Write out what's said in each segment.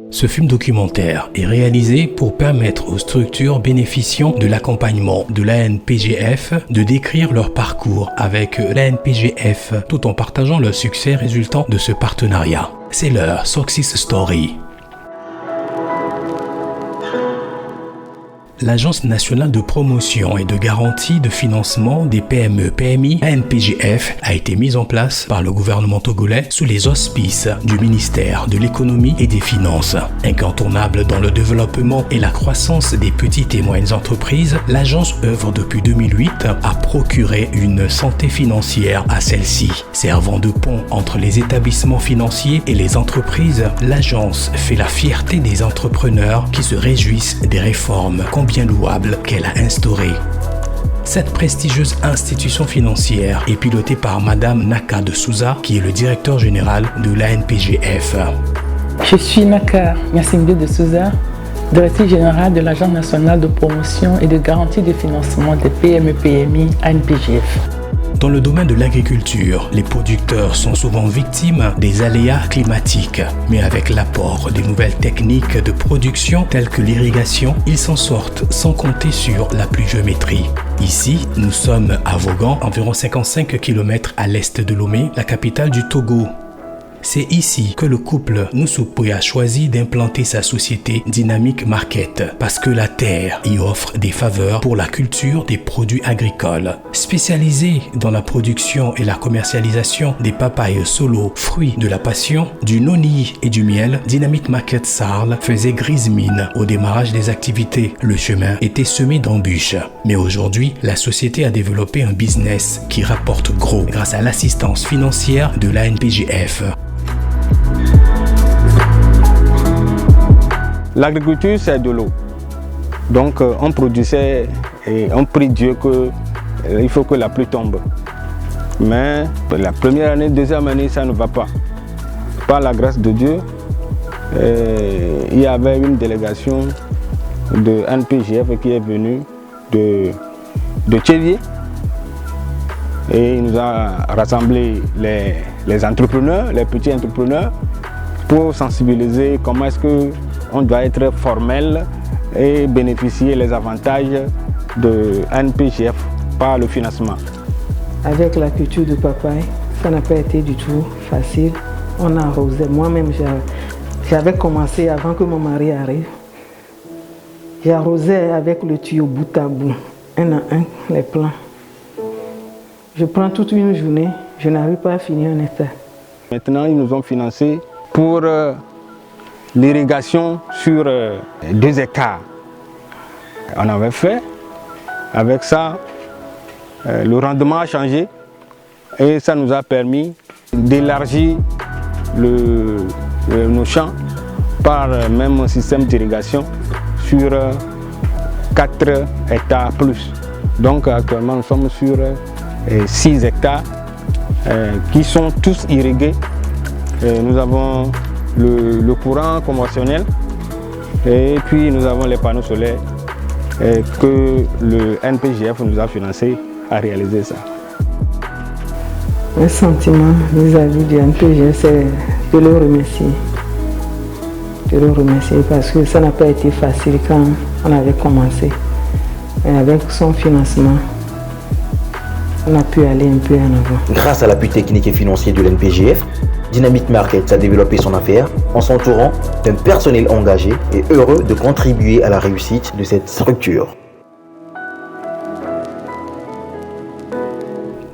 Ce film documentaire est réalisé pour permettre aux structures bénéficiant de l'accompagnement de l'ANPGF de décrire leur parcours avec l'ANPGF tout en partageant le succès résultant de ce partenariat. C'est leur Success Story. L'Agence nationale de promotion et de garantie de financement des PME-PMI, ANPGF, a été mise en place par le gouvernement togolais sous les auspices du ministère de l'économie et des finances. Incontournable dans le développement et la croissance des petites et moyennes entreprises, l'agence œuvre depuis 2008 à procurer une santé financière à celles-ci. Servant de pont entre les établissements financiers et les entreprises, l'agence fait la fierté des entrepreneurs qui se réjouissent des réformes bien louable qu'elle a instauré. Cette prestigieuse institution financière est pilotée par Madame Naka de Souza, qui est le directeur général de l'ANPGF. Je suis Naka Nyassimbe de Souza, directrice générale de l'Agence nationale de promotion et de garantie de financement des PME-PMI ANPGF. Dans le domaine de l'agriculture, les producteurs sont souvent victimes des aléas climatiques. Mais avec l'apport des nouvelles techniques de production telles que l'irrigation, ils s'en sortent sans compter sur la pluviométrie. Ici, nous sommes à Vaughan, environ 55 km à l'est de Lomé, la capitale du Togo. C'est ici que le couple Nusupoy a choisi d'implanter sa société Dynamic Market parce que la terre y offre des faveurs pour la culture des produits agricoles. Spécialisée dans la production et la commercialisation des papayes solo, fruits de la passion, du noni et du miel, Dynamic Market Sarl faisait grise mine au démarrage des activités. Le chemin était semé d'embûches. Mais aujourd'hui, la société a développé un business qui rapporte gros grâce à l'assistance financière de l'ANPGF. L'agriculture, c'est de l'eau. Donc, on produisait et on prie Dieu qu'il faut que la pluie tombe. Mais la première année, deuxième année, ça ne va pas. Par la grâce de Dieu, il y avait une délégation de ANPGF qui est venue de Tchévier. Et il nous a rassemblé les entrepreneurs, les petits entrepreneurs, pour sensibiliser comment est-ce qu'on doit être formel et bénéficier des avantages de ANPGF par le financement. Avec la culture de papaye, ça n'a pas été du tout facile. On arrosait. Moi-même, j'avais commencé avant que mon mari arrive. J'arrosais avec le tuyau bout à bout, un à un, les plants. Je prends toute une journée, je n'arrive pas à finir un hectare. Maintenant, ils nous ont financé pour l'irrigation sur 2 hectares. On avait fait. Avec ça, le rendement a changé et ça nous a permis d'élargir nos champs par même un système d'irrigation sur 4 hectares plus. Donc actuellement, nous sommes sur 6 hectares qui sont tous irrigués. Nous avons le courant conventionnel et puis nous avons les panneaux solaires que le ANPGF nous a financé à réaliser ça. Un sentiment vis-à-vis du ANPGF, c'est de le remercier. De le remercier parce que ça n'a pas été facile quand on avait commencé. Et avec son financement, on a pu aller un peu en avant. Grâce à l'appui technique et financier de l'ANPGF, Dynamic Market a développé son affaire en s'entourant d'un personnel engagé et heureux de contribuer à la réussite de cette structure.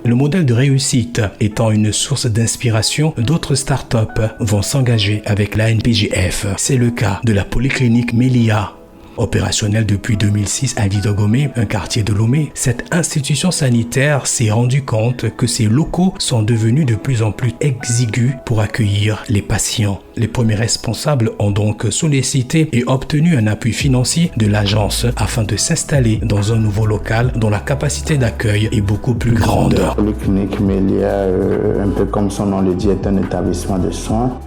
Le modèle de réussite étant une source d'inspiration, d'autres startups vont s'engager avec l'ANPGF. C'est le cas de la polyclinique Mélia. Opérationnelle depuis 2006 à Didogomé, un quartier de Lomé, cette institution sanitaire s'est rendue compte que ses locaux sont devenus de plus en plus exigus pour accueillir les patients. Les premiers responsables ont donc sollicité et obtenu un appui financier de l'agence afin de s'installer dans un nouveau local dont la capacité d'accueil est beaucoup plus grande. La polyclinique Mélia, un peu comme son nom le dit, est un établissement de soins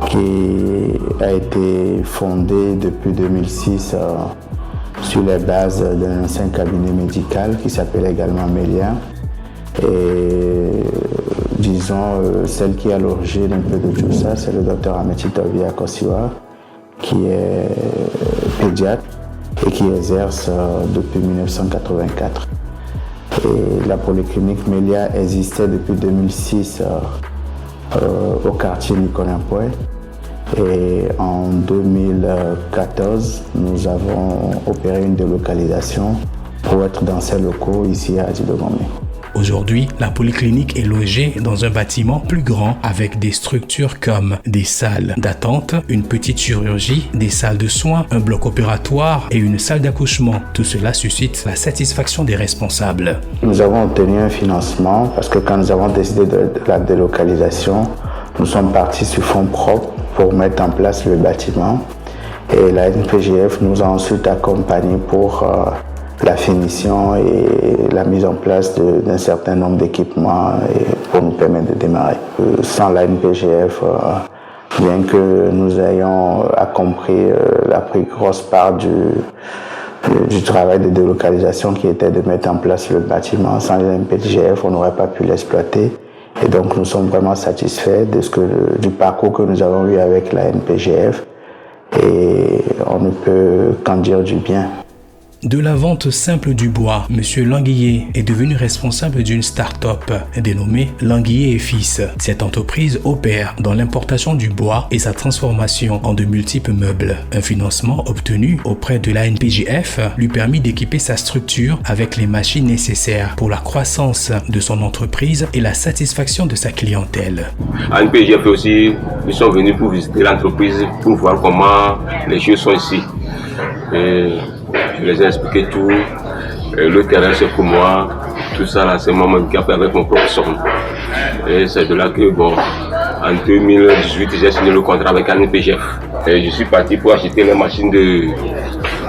qui a été fondé depuis 2006 sur les bases d'un ancien cabinet médical qui s'appelle également Mélia. Et disons, celle qui est à l'origine un peu de tout ça, c'est le docteur Ametchi Tovia Kosiwa, qui est pédiatre et qui exerce depuis 1984. Et la polyclinique Mélia existait depuis 2006 au quartier Nicolas-Pouet. Et en 2014, nous avons opéré une délocalisation pour être dans ces locaux ici à Djidogomé. Aujourd'hui, la polyclinique est logée dans un bâtiment plus grand avec des structures comme des salles d'attente, une petite chirurgie, des salles de soins, un bloc opératoire et une salle d'accouchement. Tout cela suscite la satisfaction des responsables. Nous avons obtenu un financement parce que quand nous avons décidé de la délocalisation, nous sommes partis sur fonds propres pour mettre en place le bâtiment. Et la NPGF nous a ensuite accompagnés pour la finition et la mise en place d'un certain nombre d'équipements pour nous permettre de démarrer. Sans la NPGF, bien que nous ayons accompli la plus grosse part du travail de délocalisation qui était de mettre en place le bâtiment, sans la NPGF, on n'aurait pas pu l'exploiter. Et donc nous sommes vraiment satisfaits du parcours que nous avons eu avec la NPGF et on ne peut qu'en dire du bien. De la vente simple du bois, M. Languillet est devenu responsable d'une start-up dénommée Languillet et Fils. Cette entreprise opère dans l'importation du bois et sa transformation en de multiples meubles. Un financement obtenu auprès de la NPJF lui permit d'équiper sa structure avec les machines nécessaires pour la croissance de son entreprise et la satisfaction de sa clientèle. À NPJF aussi, nous sommes venus pour visiter l'entreprise, pour voir comment les choses sont ici. Je les ai expliqué tout, le terrain c'est pour moi, tout ça là c'est moi qui ai fait avec mon propre somme. Et c'est de là que en 2018 j'ai signé le contrat avec NPGF. Et je suis parti pour acheter les machines de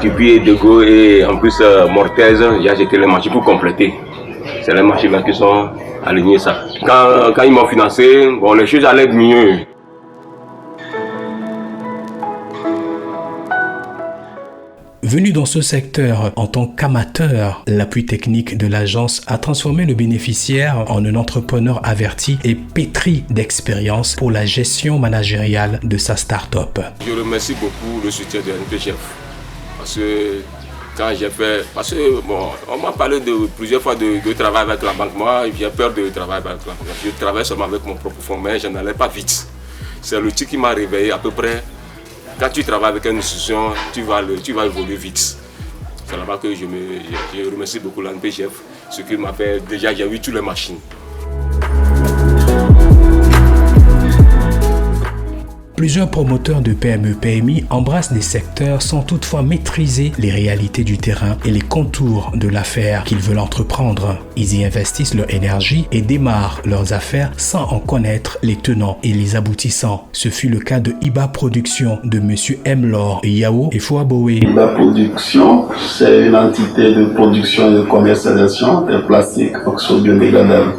Tupi et de Go et en plus Mortaise, j'ai acheté les machines pour compléter. C'est les machines là qui sont alignées ça. Quand ils m'ont financé, les choses allaient mieux. Venu dans ce secteur en tant qu'amateur, l'appui technique de l'agence a transformé le bénéficiaire en un entrepreneur averti et pétri d'expérience pour la gestion managériale de sa start-up. Je remercie beaucoup le soutien de NPGF parce que quand j'ai fait, on m'a parlé plusieurs fois de travail avec la banque. Moi, j'ai peur de travailler avec la banque. Je travaille seulement avec mon propre fonds, mais je n'allais pas vite. C'est l'outil qui m'a réveillé à peu près. Quand tu travailles avec une institution, tu vas évoluer vite. C'est là-bas que je remercie beaucoup l'NPGF, ce qu'il m'a fait. Déjà, j'ai eu toutes les machines. Plusieurs promoteurs de PME-PMI embrassent des secteurs sans toutefois maîtriser les réalités du terrain et les contours de l'affaire qu'ils veulent entreprendre. Ils y investissent leur énergie et démarrent leurs affaires sans en connaître les tenants et les aboutissants. Ce fut le cas de Iba Production de M. Mlor Yao et Fouaboé. Iba Production, c'est une entité de production et de commercialisation des plastiques oxo-biodégradables.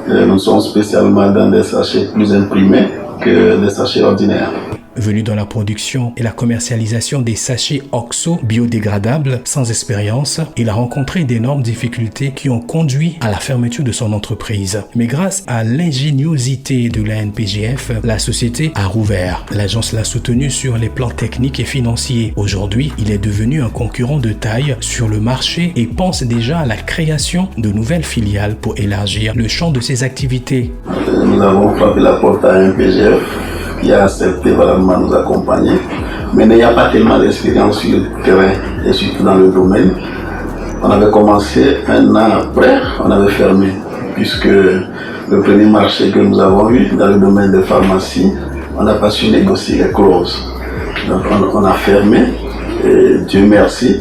Nous sommes spécialement dans des sachets plus imprimés que des sachets ordinaires. Venu dans la production et la commercialisation des sachets oxo biodégradables sans expérience, il a rencontré d'énormes difficultés qui ont conduit à la fermeture de son entreprise. Mais grâce à l'ingéniosité de la NPGF, la société a rouvert. L'agence l'a soutenu sur les plans techniques et financiers. Aujourd'hui, il est devenu un concurrent de taille sur le marché et pense déjà à la création de nouvelles filiales pour élargir le champ de ses activités. Nous avons frappé la porte à NPGF qui a accepté vraiment nous accompagner, mais il n'y a pas tellement d'expérience sur le terrain et surtout dans le domaine. On avait commencé un an après, on avait fermé, puisque le premier marché que nous avons eu dans le domaine des pharmacies, on n'a pas su négocier les clauses. Donc on a fermé, et Dieu merci,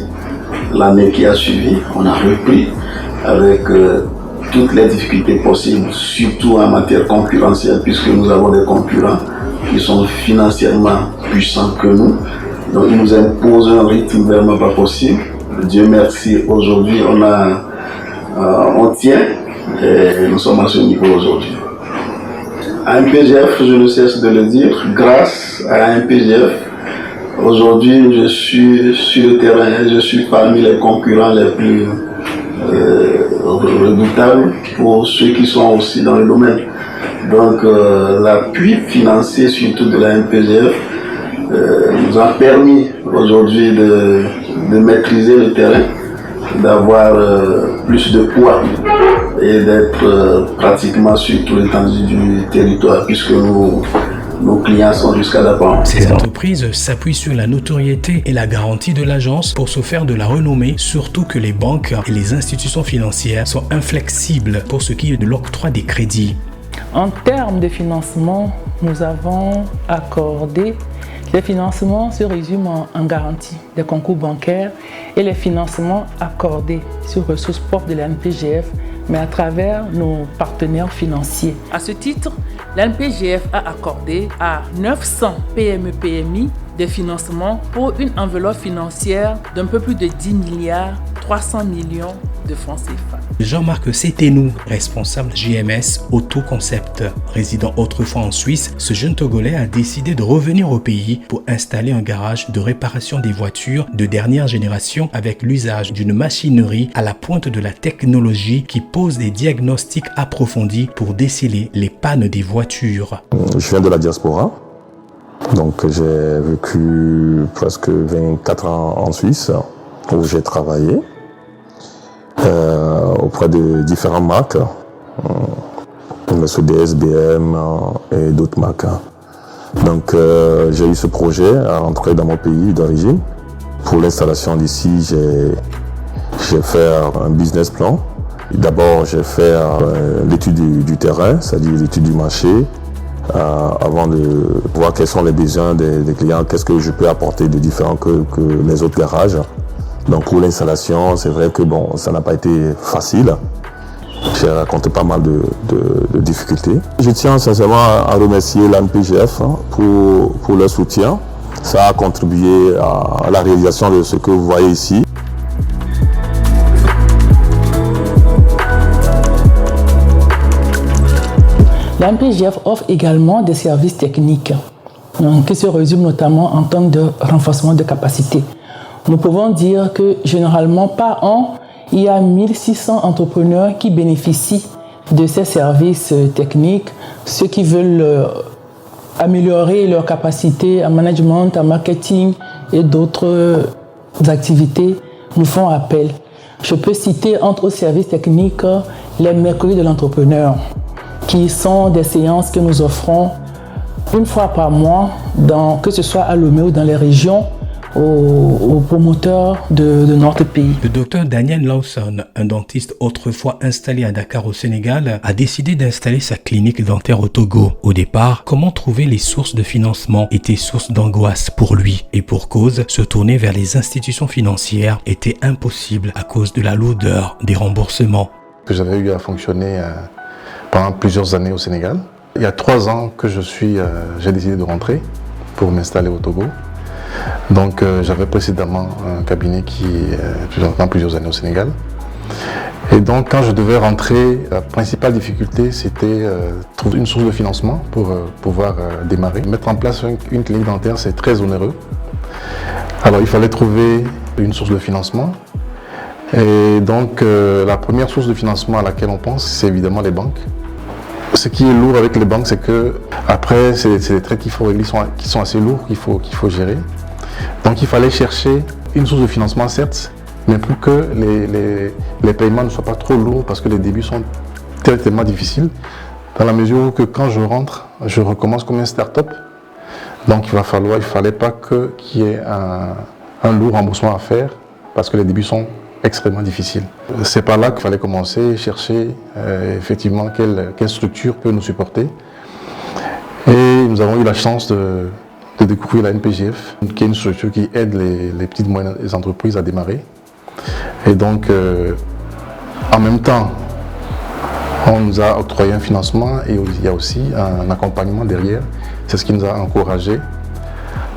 l'année qui a suivi, on a repris avec toutes les difficultés possibles, surtout en matière concurrentielle, puisque nous avons des concurrents qui sont financièrement puissants que nous. Donc ils nous imposent un rythme vraiment pas possible. Dieu merci, aujourd'hui on tient et nous sommes à ce niveau aujourd'hui. À NPGF, je ne cesse de le dire, grâce à NPGF, aujourd'hui je suis sur le terrain, je suis parmi les concurrents les plus redoutables pour ceux qui sont aussi dans le domaine. Donc l'appui financier surtout de la NPGF nous a permis aujourd'hui de maîtriser le terrain, d'avoir plus de poids et d'être pratiquement sur tout l'étendue du territoire puisque nos clients sont jusqu'à Dapan. Ces entreprises s'appuient sur la notoriété et la garantie de l'agence pour se faire de la renommée, surtout que les banques et les institutions financières sont inflexibles pour ce qui est de l'octroi des crédits. En termes de financement, nous avons accordé, les financements se résument en garantie des concours bancaires et les financements accordés sur ressources propres de la NPGF, mais à travers nos partenaires financiers. À ce titre, la NPGF a accordé à 900 PME-PMI des financements pour une enveloppe financière d'un peu plus de 10 milliards 300 millions de francs CFA. Jean-Marc Setenou, responsable GMS Autoconcept, résidant autrefois en Suisse, ce jeune Togolais a décidé de revenir au pays pour installer un garage de réparation des voitures de dernière génération avec l'usage d'une machinerie à la pointe de la technologie qui pose des diagnostics approfondis pour déceler les pannes des voitures. Je viens de la diaspora, donc j'ai vécu presque 24 ans en Suisse où j'ai travaillé. Auprès de différentes marques, Mercedes, BM et d'autres marques. Donc j'ai eu ce projet à rentrer dans mon pays d'origine. Pour l'installation d'ici, j'ai fait un business plan. D'abord, j'ai fait l'étude du terrain, c'est-à-dire l'étude du marché, avant de voir quels sont les besoins des clients, qu'est-ce que je peux apporter de différent que les autres garages. Donc pour l'installation, c'est vrai que bon, ça n'a pas été facile. J'ai rencontré pas mal de difficultés. Je tiens sincèrement à remercier l'ANPGF pour leur soutien. Ça a contribué à la réalisation de ce que vous voyez ici. L'ANPGF offre également des services techniques qui se résument notamment en termes de renforcement de capacité. Nous pouvons dire que généralement par an, il y a 1600 entrepreneurs qui bénéficient de ces services techniques, ceux qui veulent améliorer leur capacité en management, en marketing et d'autres activités nous font appel. Je peux citer entre autres services techniques les mercredis de l'entrepreneur, qui sont des séances que nous offrons une fois par mois, que ce soit à Lomé ou dans les régions, aux promoteurs de notre pays. Le docteur Daniel Lawson, un dentiste autrefois installé à Dakar au Sénégal, a décidé d'installer sa clinique dentaire au Togo. Au départ, comment trouver les sources de financement était source d'angoisse pour lui. Et pour cause, se tourner vers les institutions financières était impossible à cause de la lourdeur des remboursements. J'avais eu à fonctionner pendant plusieurs années au Sénégal. Il y a 3 ans que j'ai décidé de rentrer pour m'installer au Togo. Donc j'avais précédemment un cabinet qui pendant plusieurs années au Sénégal. Et donc quand je devais rentrer, la principale difficulté c'était trouver une source de financement pour pouvoir démarrer. Mettre en place une clinique dentaire, c'est très onéreux. Alors il fallait trouver une source de financement. Et donc la première source de financement à laquelle on pense, c'est évidemment les banques. Ce qui est lourd avec les banques, c'est que après c'est des traits qu'il faut régler, qui sont assez lourds, qu'il faut gérer. Donc il fallait chercher une source de financement certes, mais pour que les paiements ne soient pas trop lourds parce que les débuts sont tellement difficiles, dans la mesure où que quand je rentre, je recommence comme une start-up. Donc il fallait pas qu'il y ait un lourd remboursement à faire parce que les débuts sont extrêmement difficiles. C'est par là qu'il fallait commencer, chercher effectivement quelle structure peut nous supporter. Et nous avons eu la chance de découvrir la NPGF, qui est une structure qui aide les petites et moyennes entreprises à démarrer. Et donc, en même temps, on nous a octroyé un financement et il y a aussi un accompagnement derrière. C'est ce qui nous a encouragés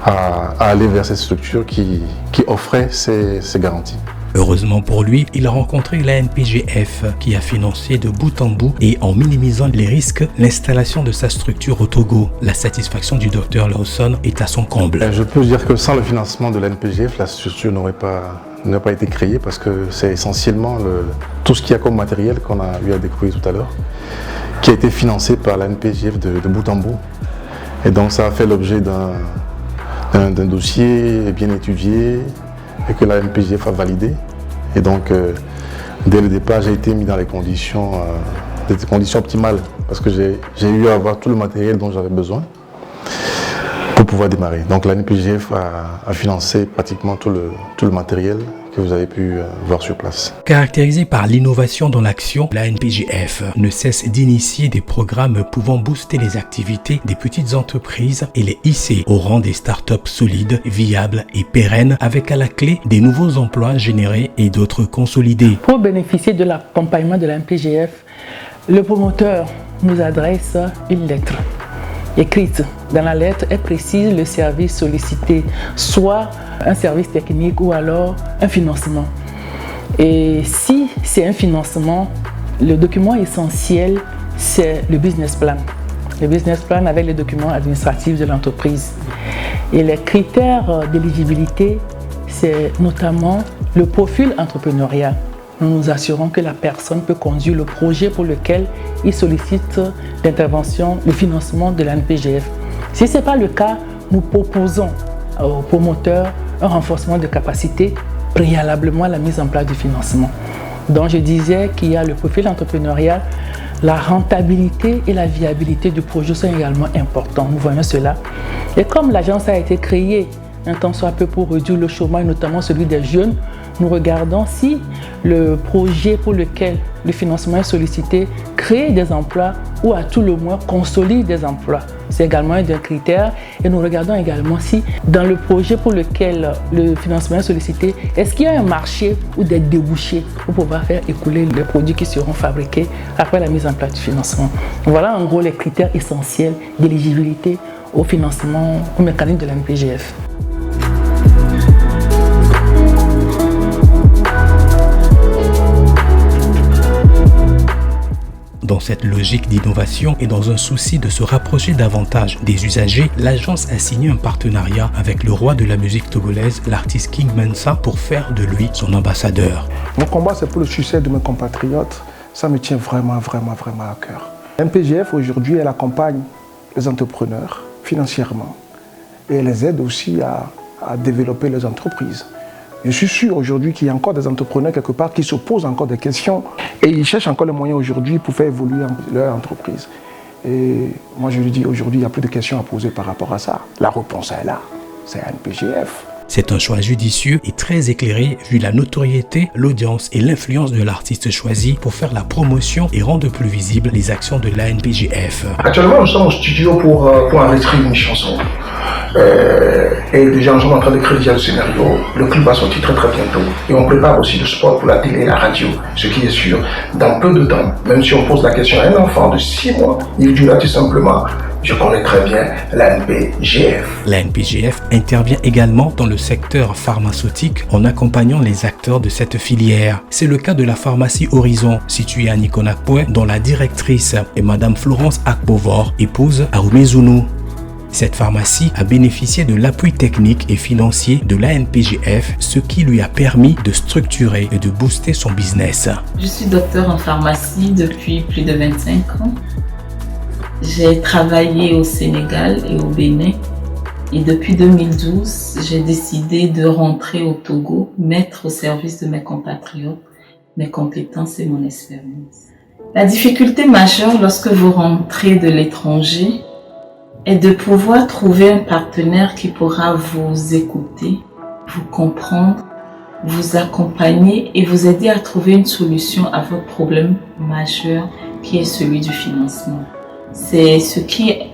à aller vers cette structure qui offrait ces garanties. Heureusement pour lui, il a rencontré la NPGF qui a financé de bout en bout et en minimisant les risques l'installation de sa structure au Togo. La satisfaction du docteur Lawson est à son comble. Je peux dire que sans le financement de la NPGF, la structure n'aurait pas été créée parce que c'est essentiellement tout ce qu'il y a comme matériel qu'on a eu à découvrir tout à l'heure qui a été financé par la NPGF de bout en bout. Et donc ça a fait l'objet d'un dossier bien étudié et que la NPGF a validé. Et donc, dès le départ, j'ai été mis dans des conditions optimales parce que j'ai eu à avoir tout le matériel dont j'avais besoin pour pouvoir démarrer. Donc la NPGF a financé pratiquement tout le matériel que vous avez pu voir sur place. Caractérisée par l'innovation dans l'action, la NPGF ne cesse d'initier des programmes pouvant booster les activités des petites entreprises et les hisser au rang des startups solides, viables et pérennes, avec à la clé des nouveaux emplois générés et d'autres consolidés. Pour bénéficier de l'accompagnement de la NPGF, le promoteur nous adresse une lettre écrite. Dans la lettre, elle précise le service sollicité, soit un service technique ou alors un financement. Et si c'est un financement, le document essentiel, c'est le business plan. Le business plan avec les documents administratifs de l'entreprise. Et les critères d'éligibilité, c'est notamment le profil entrepreneurial. Nous nous assurons que la personne peut conduire le projet pour lequel il sollicite l'intervention, le financement de la NPGF. Si ce n'est pas le cas, nous proposons aux promoteurs un renforcement de capacité préalablement à la mise en place du financement. Donc je disais qu'il y a le profil entrepreneurial, la rentabilité et la viabilité du projet sont également importants. Nous voyons cela. Et comme l'agence a été créée un temps soit peu pour réduire le chômage, notamment celui des jeunes, nous regardons si le projet pour lequel le financement est sollicité crée des emplois ou à tout le moins consolide des emplois. C'est également un des critères. Et nous regardons également si dans le projet pour lequel le financement est sollicité, est-ce qu'il y a un marché ou des débouchés pour pouvoir faire écouler les produits qui seront fabriqués après la mise en place du financement. Voilà en gros les critères essentiels d'éligibilité au financement, au mécanisme de la NPGF. Dans cette logique d'innovation et dans un souci de se rapprocher davantage des usagers, l'agence a signé un partenariat avec le roi de la musique togolaise, l'artiste King Mensa, pour faire de lui son ambassadeur. Mon combat, c'est pour le succès de mes compatriotes. Ça me tient vraiment à cœur. NPGF, aujourd'hui, elle accompagne les entrepreneurs financièrement et elle les aide aussi à développer les entreprises. Je suis sûr aujourd'hui qu'il y a encore des entrepreneurs quelque part qui se posent encore des questions et ils cherchent encore les moyens aujourd'hui pour faire évoluer leur entreprise. Et moi je lui dis aujourd'hui il n'y a plus de questions à poser par rapport à ça. La réponse est là, c'est NPGF. C'est un choix judicieux et très éclairé vu la notoriété, l'audience et l'influence de l'artiste choisi pour faire la promotion et rendre plus visibles les actions de la NPGF. Actuellement nous sommes au studio pour enregistrer une chanson. Et déjà nous sommes en train d'écrire déjà le scénario. Le clip va sortir très bientôt. Et on prépare aussi le spot pour la télé et la radio. Ce qui est sûr, dans peu de temps, même si on pose la question à un enfant de 6 mois, il dira tout simplement: je connais très bien la NPGF. La NPGF intervient également dans le secteur pharmaceutique en accompagnant les acteurs de cette filière. C'est le cas de la pharmacie Horizon, située à Nikonakpoué, dont la directrice est Madame Florence Akbovor, épouse Aroumé Zounou. Cette pharmacie a bénéficié de l'appui technique et financier de la NPGF, ce qui lui a permis de structurer et de booster son business. Je suis docteur en pharmacie depuis plus de 25 ans. J'ai travaillé au Sénégal et au Bénin. Et depuis 2012, j'ai décidé de rentrer au Togo, mettre au service de mes compatriotes mes compétences et mon expérience. La difficulté majeure lorsque vous rentrez de l'étranger est de pouvoir trouver un partenaire qui pourra vous écouter, vous comprendre, vous accompagner et vous aider à trouver une solution à votre problème majeur qui est celui du financement. C'est ce qui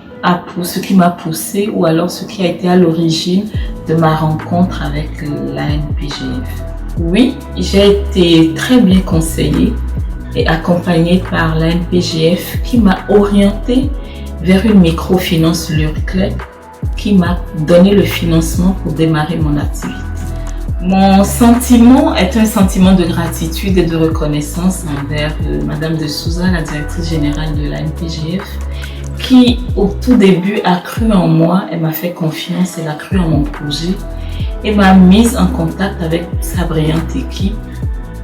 m'a poussé ou alors ce qui a été à l'origine de ma rencontre avec la NPGF. Oui, j'ai été très bien conseillée et accompagnée par la NPGF qui m'a orientée vers une microfinance Lurclay qui m'a donné le financement pour démarrer mon activité. Mon sentiment est un sentiment de gratitude et de reconnaissance envers Madame de Souza, la directrice générale de la NPGF, qui au tout début a cru en moi, elle m'a fait confiance, elle a cru en mon projet et m'a mise en contact avec sa brillante équipe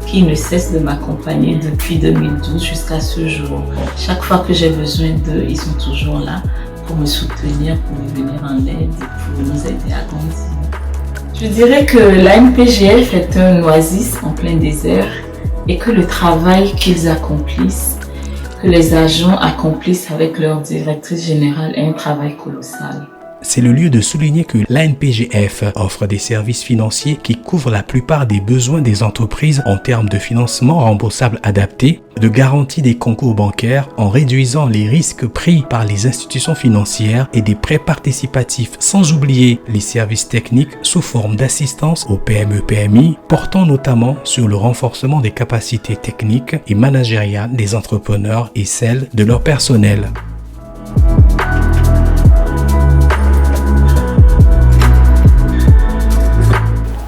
qui ne cesse de m'accompagner depuis 2012 jusqu'à ce jour. Chaque fois que j'ai besoin d'eux, ils sont toujours là pour me soutenir, pour me venir en aide et pour nous aider à grandir. Je dirais que la NPGF est un oasis en plein désert et que le travail qu'ils accomplissent, que les agents accomplissent avec leur directrice générale est un travail colossal. C'est le lieu de souligner que l'ANPGF offre des services financiers qui couvrent la plupart des besoins des entreprises en termes de financement remboursable adapté, de garantie des concours bancaires en réduisant les risques pris par les institutions financières et des prêts participatifs, sans oublier les services techniques sous forme d'assistance aux PME-PMI, portant notamment sur le renforcement des capacités techniques et managériales des entrepreneurs et celles de leur personnel.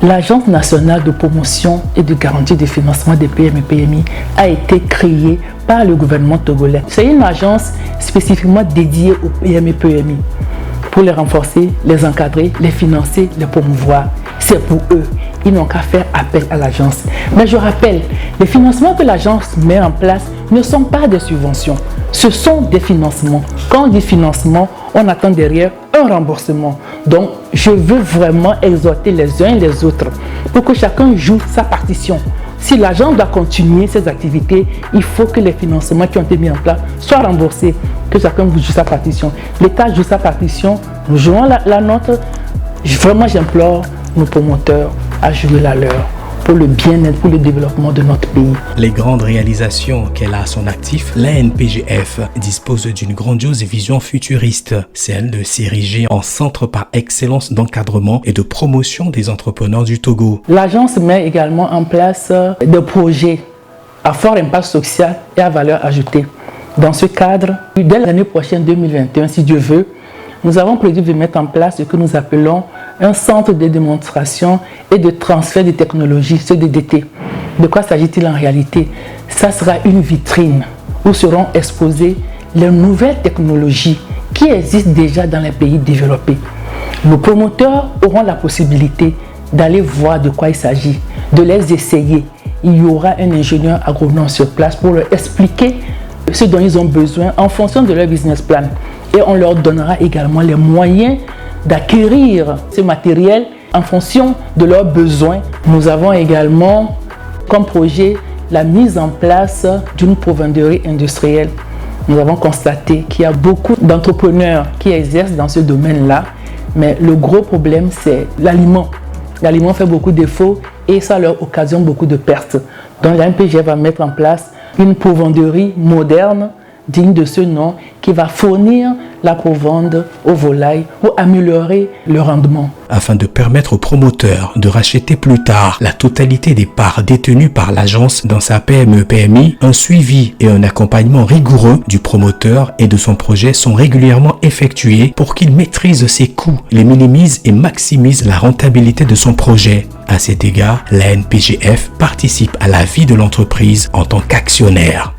L'Agence nationale de promotion et de garantie de financement des PME-PMI a été créée par le gouvernement togolais. C'est une agence spécifiquement dédiée aux PME-PMI pour les renforcer, les encadrer, les financer, les promouvoir. C'est pour eux. Ils n'ont qu'à faire appel à l'agence. Mais je rappelle, les financements que l'agence met en place ne sont pas des subventions. Ce sont des financements. Quand on dit financement, on attend derrière un remboursement. Donc, je veux vraiment exhorter les uns et les autres pour que chacun joue sa partition. Si l'agence doit continuer ses activités, il faut que les financements qui ont été mis en place soient remboursés, que chacun joue sa partition. L'État joue sa partition, nous jouons la nôtre. Vraiment, j'implore nos promoteurs à jouer la leur pour le bien-être, pour le développement de notre pays. Les grandes réalisations qu'elle a à son actif, l'ANPGF dispose d'une grandiose vision futuriste, celle de s'ériger en centre par excellence d'encadrement et de promotion des entrepreneurs du Togo. L'agence met également en place des projets à fort impact social et à valeur ajoutée. Dans ce cadre, dès l'année prochaine 2021, si Dieu veut, nous avons prévu de mettre en place ce que nous appelons un centre de démonstration et de transfert de technologies, CDDT. De quoi s'agit-il en réalité? Ça sera une vitrine où seront exposées les nouvelles technologies qui existent déjà dans les pays développés. Nos promoteurs auront la possibilité d'aller voir de quoi il s'agit, de les essayer. Il y aura un ingénieur agronome sur place pour leur expliquer ce dont ils ont besoin en fonction de leur business plan. Et on leur donnera également les moyens d'acquérir ce matériel en fonction de leurs besoins. Nous avons également comme projet la mise en place d'une provenderie industrielle. Nous avons constaté qu'il y a beaucoup d'entrepreneurs qui exercent dans ce domaine-là, mais le gros problème, c'est l'aliment. L'aliment fait beaucoup de défauts et ça leur occasionne beaucoup de pertes. Donc la NPGF va mettre en place une provenderie moderne digne de ce nom qui va fournir la provende aux volailles pour améliorer le rendement. Afin de permettre aux promoteurs de racheter plus tard la totalité des parts détenues par l'agence dans sa PME-PMI, un suivi et un accompagnement rigoureux du promoteur et de son projet sont régulièrement effectués pour qu'il maîtrise ses coûts, les minimise et maximise la rentabilité de son projet. À cet égard, la NPGF participe à la vie de l'entreprise en tant qu'actionnaire.